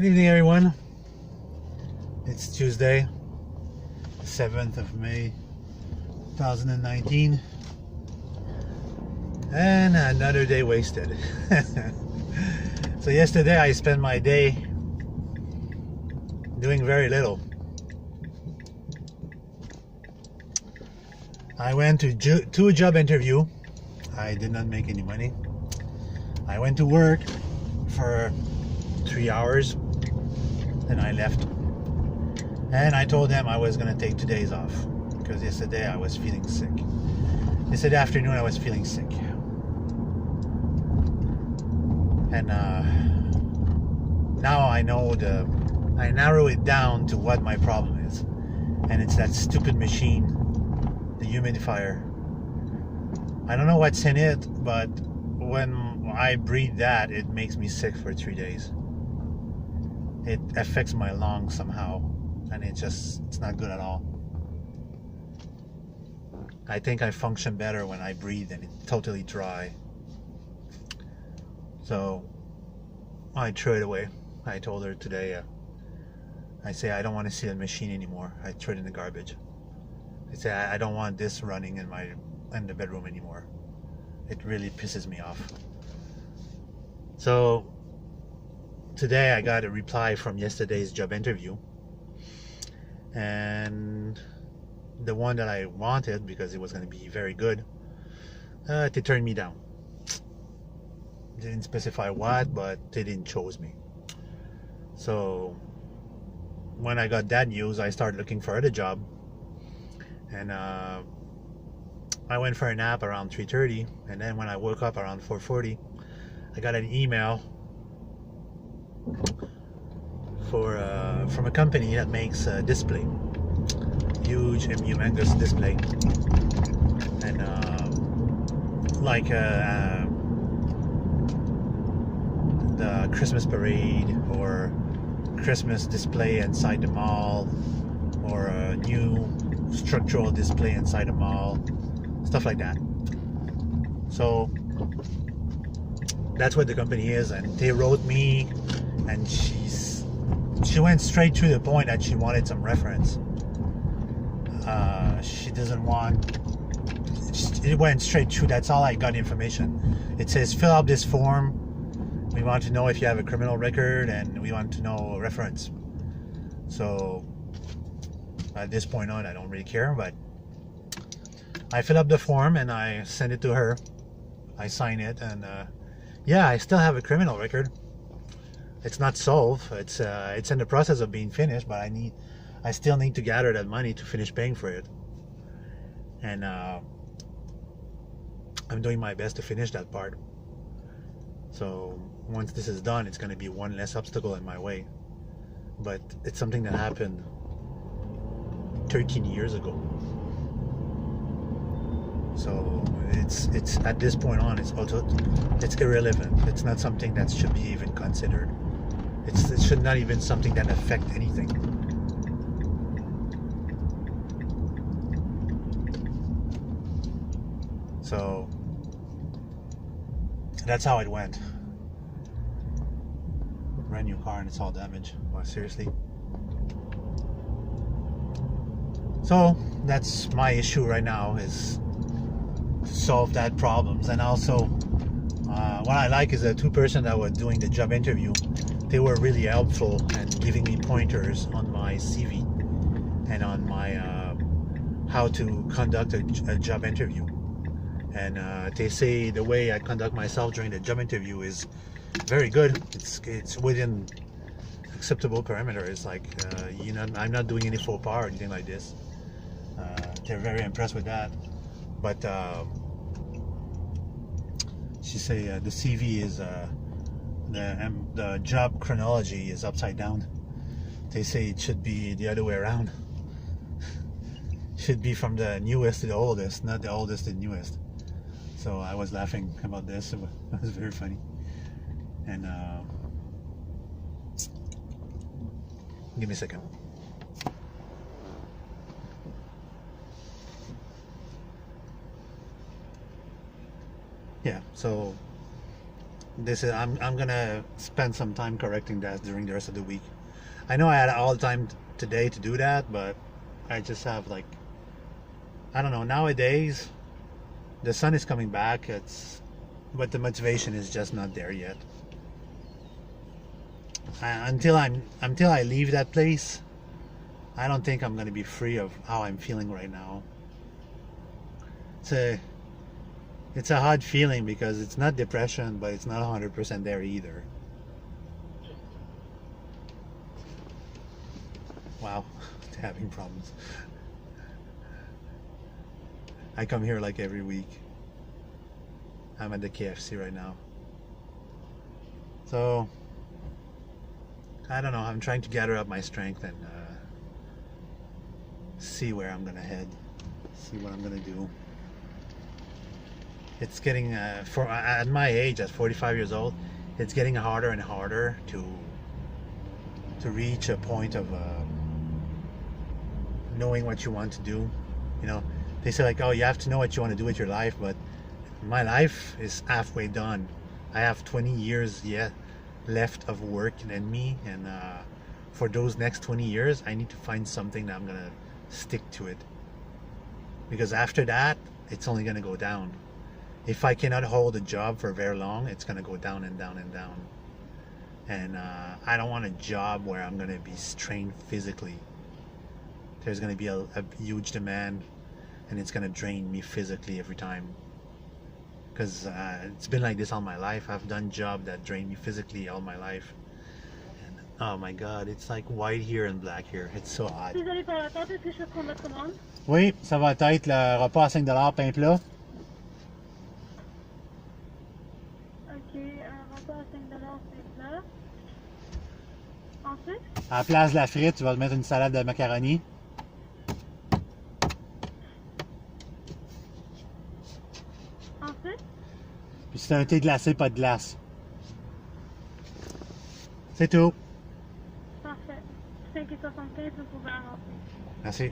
Good evening, everyone. It's Tuesday, 7th of May, 2019, and another day wasted. So yesterday I spent my day doing very little. I went to a job interview. I did not make any money. I went to work for 3 hours, then I left, and I told them I was going to take 2 days off because yesterday I was feeling sick. Yesterday afternoon I was feeling sick, and now I know I narrow it down to what my problem is, and it's that stupid machine, the humidifier. I don't know what's in it, but when I breathe that, it makes me sick for 3 days. It affects my lungs somehow, and it's not good at all. I think I function better when I breathe and it's totally dry. So I threw it away. I told her today, I say I don't want to see the machine anymore. I threw it in the garbage. I say I don't want this running in the bedroom anymore. It really pisses me off. So today I got a reply from yesterday's job interview, and the one that I wanted, because it was going to be very good, they turned me down. They didn't specify what, but they didn't choose me. So when I got that news, I started looking for other job, and I went for a nap around 3:30, and then when I woke up around 4:40, I got an email from a company that makes a display, huge and humongous display, and like the Christmas parade or Christmas display inside the mall, or a new structural display inside the mall, stuff like that. So that's what the company is, and they wrote me, and she went straight to the point that she wanted some reference. She doesn't want. It went straight to. That's all I got information. It says fill out this form. We want to know if you have a criminal record, and we want to know a reference. So at this point on, I don't really care, but I fill up the form and I send it to her. I sign it, and yeah, I still have a criminal record. It's not solved. It's in the process of being finished, but I still need to gather that money to finish paying for it. And I'm doing my best to finish that part. So once this is done, it's going to be one less obstacle in my way. But it's something that happened 13 years ago. So it's at this point on, it's irrelevant. It's not something that should be even considered. It should not even something that affect anything. So that's how it went. Brand new car and it's all damaged. Well, seriously. So that's my issue right now, is to solve that problems. And also what I like is the two person that were doing the job interview, they were really helpful and giving me pointers on my CV and on my how to conduct a job interview. And they say the way I conduct myself during the job interview is very good. It's within acceptable parameters. Like I'm not doing any faux pas or anything like this. They're very impressed with that. But she say the CV is the job chronology is upside down. They say it should be the other way around. Should be from the newest to the oldest, not the oldest to the newest. So I was laughing about this. It was very funny. And give me a second. Yeah, so this is I'm gonna spend some time correcting that during the rest of the week. I know I had all time today to do that, but I just have like, I don't know, nowadays the sun is coming back, but the motivation is just not there yet. Until I leave that place, I don't think I'm gonna be free of how I'm feeling right now. It's a hard feeling because it's not depression, but it's not 100% there either. Wow, having problems. I come here like every week. I'm at the KFC right now. So, I don't know, I'm trying to gather up my strength and see where I'm gonna head, see what I'm gonna do. It's getting, at my age, at 45 years old, it's getting harder and harder to reach a point of knowing what you want to do. You know, they say like, oh, you have to know what you want to do with your life, but my life is halfway done. I have 20 years yet left of work in me, and for those next 20 years, I need to find something that I'm gonna stick to it. Because after that, it's only gonna go down. If I cannot hold a job for very long, it's gonna go down and down and down. And I don't want a job where I'm gonna be strained physically. There's gonna be a huge demand, and it's gonna drain me physically every time. Because it's been like this all my life. I've done jobs that drain me physically all my life. And, oh my God, it's like white here and black here. It's so odd. Désolé pour l'attente, est-ce que je peux prendre votre commande? Oui, ça va être le repas à 5$ pain plat. Ok, un repas à 5$ c'est là. Ensuite, À la place de la frite, tu vas te mettre une salade de macaroni. ensuite, Puis c'est un thé glacé, pas de glace. C'est tout. parfait. 5,75, vous pouvez avancer. Merci.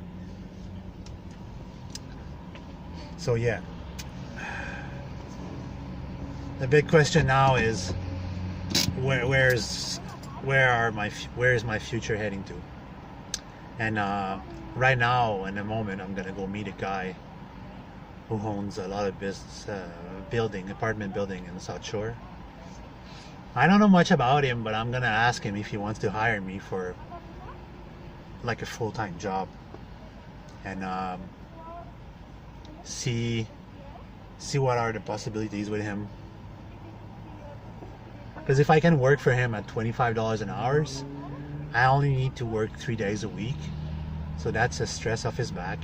So yeah, the big question now is where is my future heading to? And right now, in a moment, I'm gonna go meet a guy who owns a lot of business apartment building in the South Shore. I don't know much about him, but I'm gonna ask him if he wants to hire me for like a full-time job, and see what are the possibilities with him. Because if I can work for him at $25 an hour, I only need to work 3 days a week, so that's a stress off his back.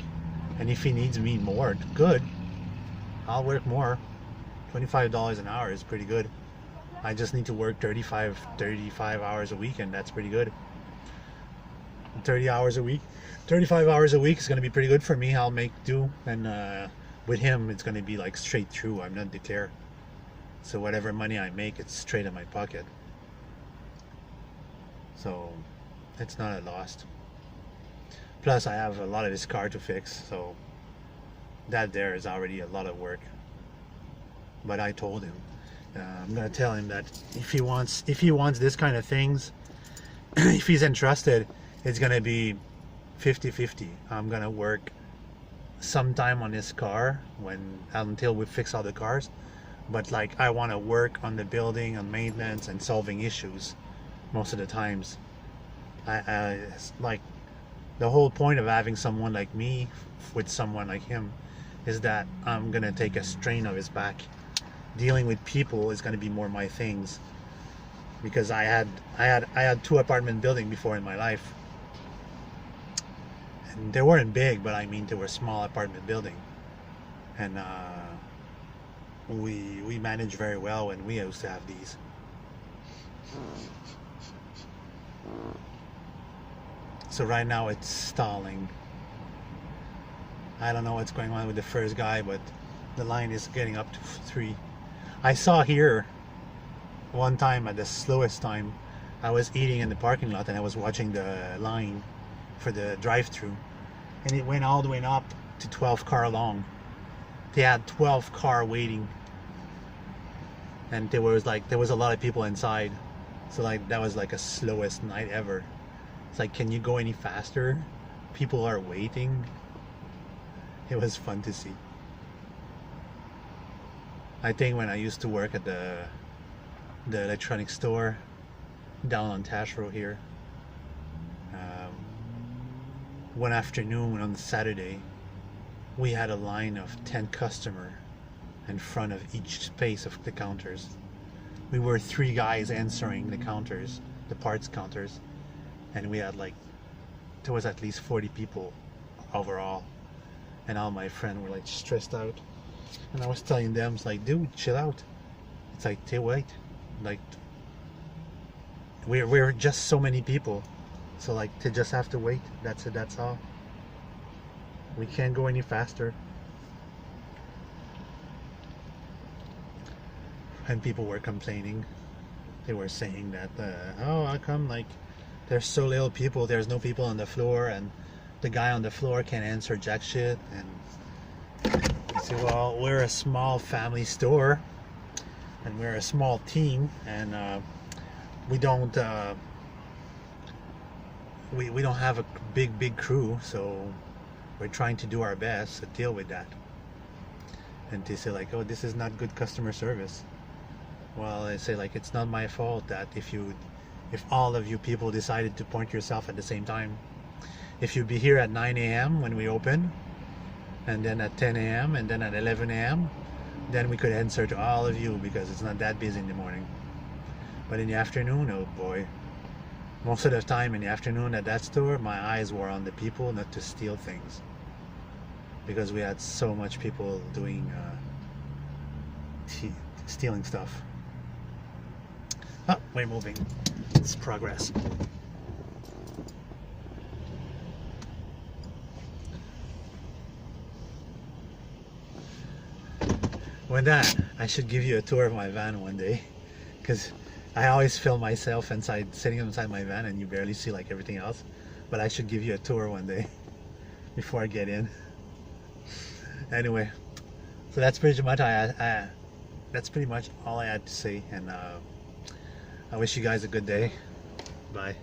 And if he needs me more, good, I'll work more. $25 an hour is pretty good. I just need to work 35 hours a week, and that's pretty good. 30 hours a week, 35 hours a week is going to be pretty good for me. I'll make do, and with him it's going to be like straight through. I'm not declare, so whatever money I make, it's straight in my pocket, so it's not a loss. Plus I have a lot of his car to fix, so that there is already a lot of work. But I told him, I'm going to tell him that if he wants this kind of things, if he's interested, it's going to be 50-50. I'm going to work sometime on his car until we fix all the cars, but like I want to work on the building, on maintenance and solving issues most of the times. I like the whole point of having someone like me with someone like him is that I'm gonna take a strain of his back. Dealing with people is gonna be more my things, because I had 2 apartment buildings before in my life, and they weren't big, but I mean they were small apartment building, and we managed very well when we used to have these. So right now it's stalling. I don't know what's going on with the first guy, but the line is getting up to 3. I saw here one time at the slowest time, I was eating in the parking lot and I was watching the line for the drive-through, and it went all the way up to 12 car long. They had 12 car waiting. and there was a lot of people inside, so like that was like a slowest night ever. It's like, can you go any faster? People are waiting. It was fun to see. I think when I used to work at the electronics store down on Tash Road here, one afternoon on Saturday, we had a line of 10 customers in front of each space of the counters. We were 3 guys answering the counters, the parts counters, and we had there was at least 40 people overall, and all my friends were like stressed out. And I was telling them, it's like, dude, chill out. It's like, hey, wait, like we're just so many people, so like to just have to wait. That's it. That's all. We can't go any faster. And people were complaining. They were saying that, oh, how come like there's so little people? There's no people on the floor, and the guy on the floor can't answer jack shit. And I say, well, we're a small family store, and we're a small team, and we don't we don't have a big crew, so we're trying to do our best to deal with that. And they say like, oh, this is not good customer service. Well, I say like, it's not my fault that if all of you people decided to point yourself at the same time, if you'd be here at 9 a.m. when we open, and then at 10 a.m. and then at 11 a.m., then we could answer to all of you because it's not that busy in the morning. But in the afternoon, oh boy, most of the time in the afternoon at that store, my eyes were on the people, not to steal things, because we had so much people doing stealing stuff. Oh, we're moving. It's progress. With that, I should give you a tour of my van one day, because I always film myself sitting inside my van, and you barely see like everything else. But I should give you a tour one day before I get in. Anyway, so that's pretty much that's pretty much all I had to say, and I wish you guys a good day. Bye.